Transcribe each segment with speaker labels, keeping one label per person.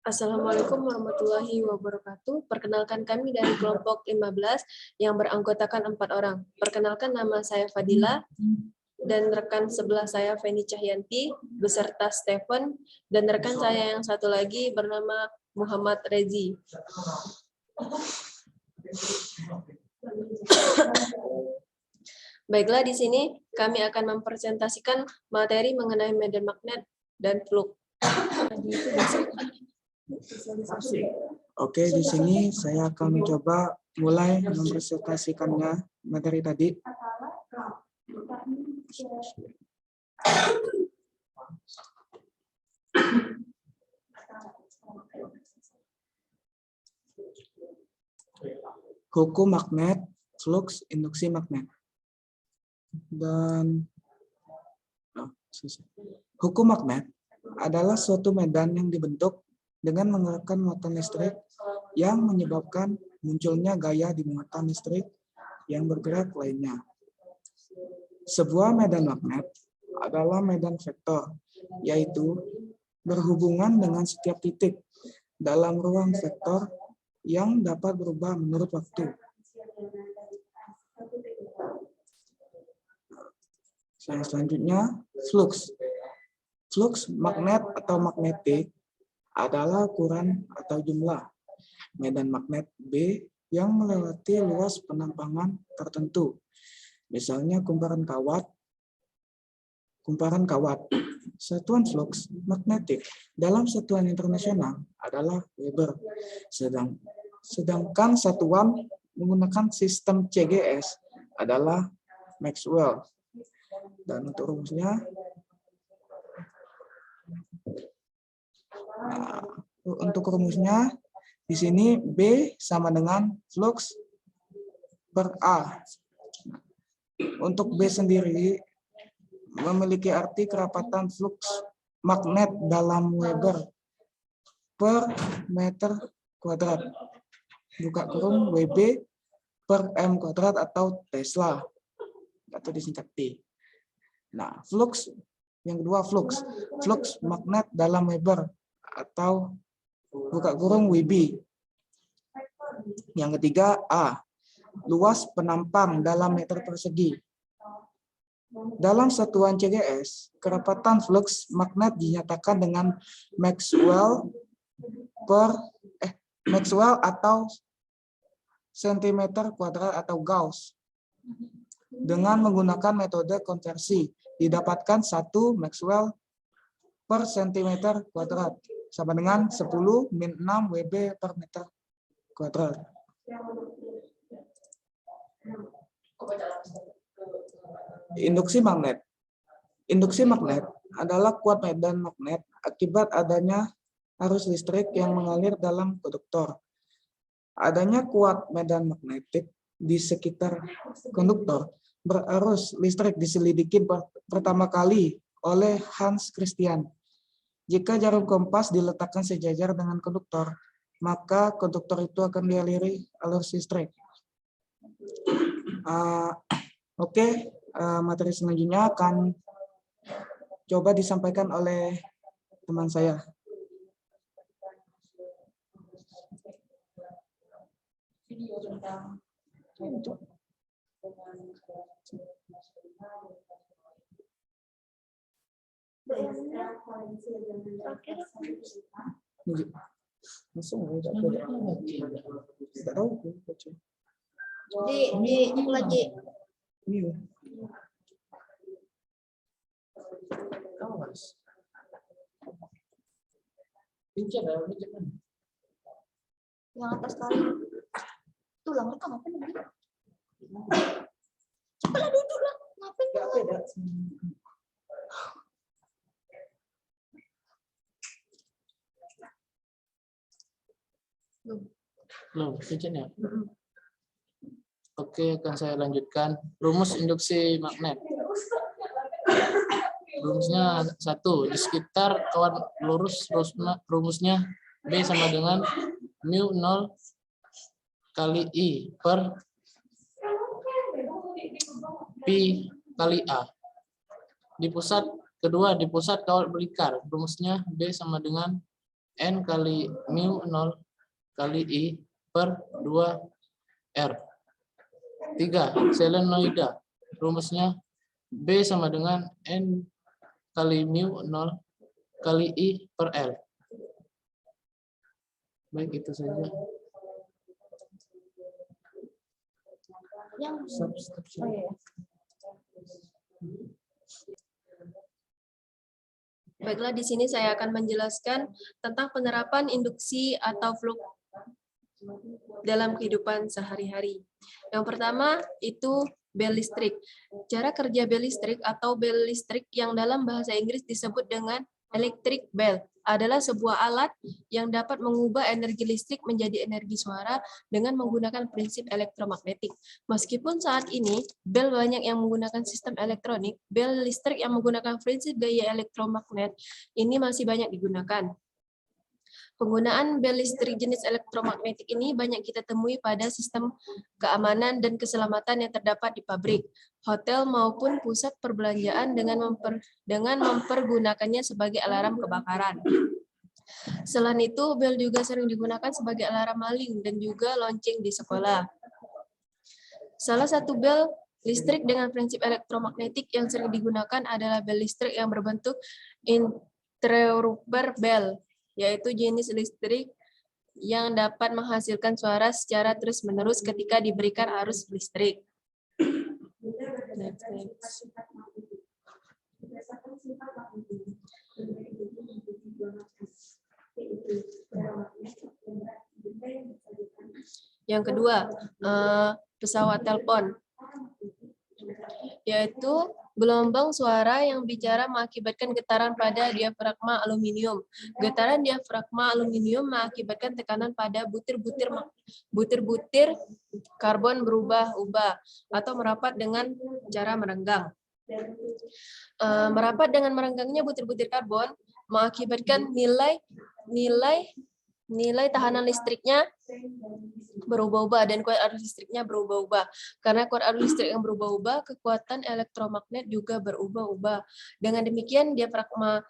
Speaker 1: Assalamualaikum warahmatullahi wabarakatuh. Perkenalkan kami dari kelompok 15 yang beranggotakan 4 orang. Perkenalkan nama saya Fadila dan rekan sebelah saya Feni Cahyanti beserta Stephen dan rekan saya yang satu lagi bernama Muhammad Rezi. Baiklah, di sini kami akan mempresentasikan materi mengenai medan magnet dan flux.
Speaker 2: Oke, di sini saya akan mencoba mulai mempresentasikannya materi tadi. Hukum magnet, flux, induksi magnet. Dan hukum magnet adalah suatu medan yang dibentuk dengan menggerakkan muatan listrik yang menyebabkan munculnya gaya di muatan listrik yang bergerak lainnya. Sebuah medan magnet adalah medan vektor, yaitu berhubungan dengan setiap titik dalam ruang vektor yang dapat berubah menurut waktu. Selanjutnya, flux. Flux magnet atau magnetik adalah ukuran atau jumlah medan magnet B yang melewati luas penampangan tertentu. Misalnya kumparan kawat. Satuan flux magnetik dalam satuan internasional adalah Weber. Sedangkan satuan menggunakan sistem CGS adalah Maxwell. Dan untuk rumusnya, di sini B sama dengan flux per A. Untuk B sendiri memiliki arti kerapatan flux magnet dalam Weber per meter kuadrat. Buka kurung WB per M kuadrat atau Tesla. Atau disingkat T. Nah, flux yang kedua flux magnet dalam Weber atau buka kurung WB. Yang ketiga A, luas penampang dalam meter persegi. Dalam satuan CGS, kerapatan flux magnet dinyatakan dengan Maxwell atau sentimeter kuadrat atau Gauss. Dengan menggunakan metode konversi, didapatkan 1 Maxwell per sentimeter kuadrat sama dengan 10 min 6 WB per meter kuadrat. Induksi magnet. Induksi magnet adalah kuat medan magnet akibat adanya arus listrik yang mengalir dalam konduktor. Adanya kuat medan magnetik di sekitar konduktor berarus listrik diselidiki pertama kali oleh Hans Christian. Jika jarum kompas diletakkan sejajar dengan konduktor, maka konduktor itu akan dialiri arus listrik. Materi selanjutnya akan coba disampaikan oleh teman saya. Video tentang
Speaker 3: lagi. Yang atas kali. Tulang rekam apa nih? Cepatlah duduk lah. Ngapain?
Speaker 4: Belum, izin ya. Oke, akan saya lanjutkan. Rumus induksi magnet. Rumusnya 1. Di sekitar kawan lurus, rumusnya B sama dengan mu 0 kali I per Pi kali A. Di pusat kedua, di pusat kawat berikat, rumusnya B sama dengan N kali mu 0 kali I per 2R. 3. Selenoida. Rumusnya B sama dengan N kali mu 0 kali I per L. Baik, itu saja.
Speaker 3: Yang
Speaker 4: Substitution.
Speaker 3: oh iya.
Speaker 1: Baiklah, di sini saya akan menjelaskan tentang penerapan induksi atau flux dalam kehidupan sehari-hari. Yang pertama itu bel listrik. Cara kerja bel listrik atau bel listrik yang dalam bahasa Inggris disebut dengan electric bell adalah sebuah alat yang dapat mengubah energi listrik menjadi energi suara dengan menggunakan prinsip elektromagnetik. Meskipun saat ini bel banyak yang menggunakan sistem elektronik, bel listrik yang menggunakan prinsip gaya elektromagnet ini masih banyak digunakan. Penggunaan bel listrik jenis elektromagnetik ini banyak kita temui pada sistem keamanan dan keselamatan yang terdapat di pabrik, hotel maupun pusat perbelanjaan dengan mempergunakannya sebagai alarm kebakaran. Selain itu, bel juga sering digunakan sebagai alarm maling dan juga lonceng di sekolah. Salah satu bel listrik dengan prinsip elektromagnetik yang sering digunakan adalah bel listrik yang berbentuk interrupter bell, yaitu jenis listrik yang dapat menghasilkan suara secara terus-menerus ketika diberikan arus listrik. Yang kedua, pesawat telepon, yaitu gelombang suara yang bicara mengakibatkan getaran pada diafragma aluminium. Getaran diafragma aluminium mengakibatkan tekanan pada butir-butir karbon berubah-ubah atau merapat dengan cara merenggang. Merapat dengan merenggangnya butir-butir karbon mengakibatkan nilai tahanan listriknya berubah-ubah dan kuat arus listriknya berubah-ubah. Karena kuat arus listrik yang berubah-ubah, kekuatan elektromagnet juga berubah-ubah. Dengan demikian, diafragma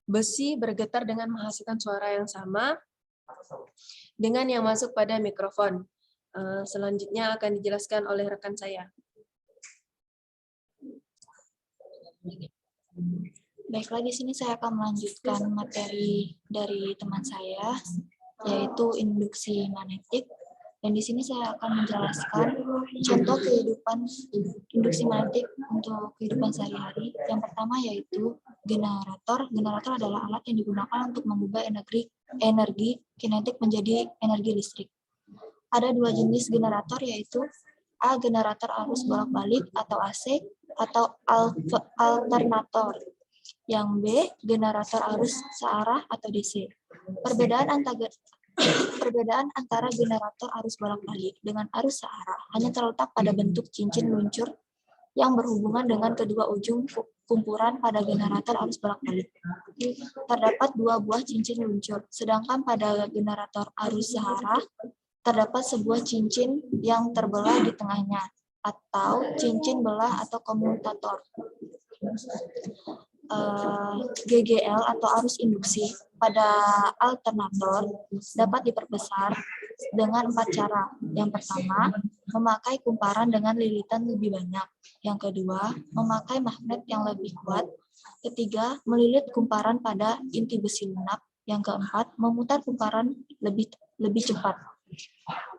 Speaker 1: besi bergetar dengan menghasilkan suara yang sama dengan yang masuk pada mikrofon. Selanjutnya akan dijelaskan oleh rekan saya.
Speaker 3: Baiklah, di sini saya akan melanjutkan materi dari teman saya, yaitu induksi magnetik. Dan di sini saya akan menjelaskan contoh kehidupan induksi magnetik untuk kehidupan sehari-hari. Yang pertama yaitu generator. Generator adalah alat yang digunakan untuk mengubah energi kinetik menjadi energi listrik. Ada dua jenis generator, yaitu A. Generator arus bolak-balik atau AC atau alternator. Yang B. Generator arus searah atau DC. Perbedaan antara generator arus bolak-balik dengan arus searah hanya terletak pada bentuk cincin luncur yang berhubungan dengan kedua ujung kumpuran pada generator arus bolak-balik. Terdapat dua buah cincin luncur, sedangkan pada generator arus searah terdapat sebuah cincin yang terbelah di tengahnya, atau cincin belah atau komutator. GGL atau arus induksi pada alternator dapat diperbesar dengan 4 cara. Yang pertama, memakai kumparan dengan lilitan lebih banyak. Yang kedua, memakai magnet yang lebih kuat. Ketiga, melilit kumparan pada inti besi lunak. Yang keempat, memutar kumparan lebih cepat.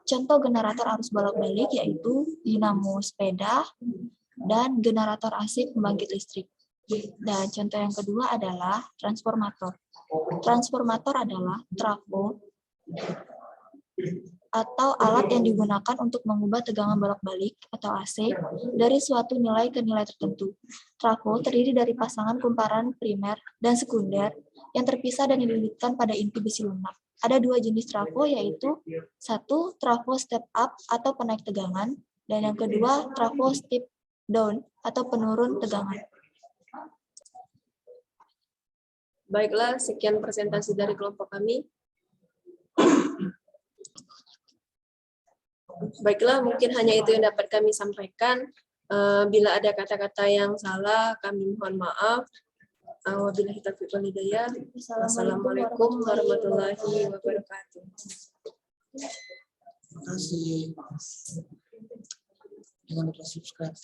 Speaker 3: Contoh generator arus bolak-balik yaitu dinamo sepeda dan generator AC pembangkit listrik. Dan contoh yang kedua adalah transformator. Transformator adalah trafo atau alat yang digunakan untuk mengubah tegangan bolak-balik atau AC dari suatu nilai ke nilai tertentu. Trafo terdiri dari pasangan kumparan primer dan sekunder yang terpisah dan dililitkan pada inti besi lunak. Ada dua jenis trafo, yaitu satu, trafo step up atau penaik tegangan, dan yang kedua, trafo step down atau penurun tegangan.
Speaker 1: Baiklah, sekian presentasi dari kelompok kami. Baiklah, mungkin hanya itu yang dapat kami sampaikan. Bila ada kata-kata yang salah, kami mohon maaf. Wabillahi taufiq wal hidayah. Assalamualaikum warahmatullahi wabarakatuh.
Speaker 2: Terima kasih. Jangan lupa subscribe.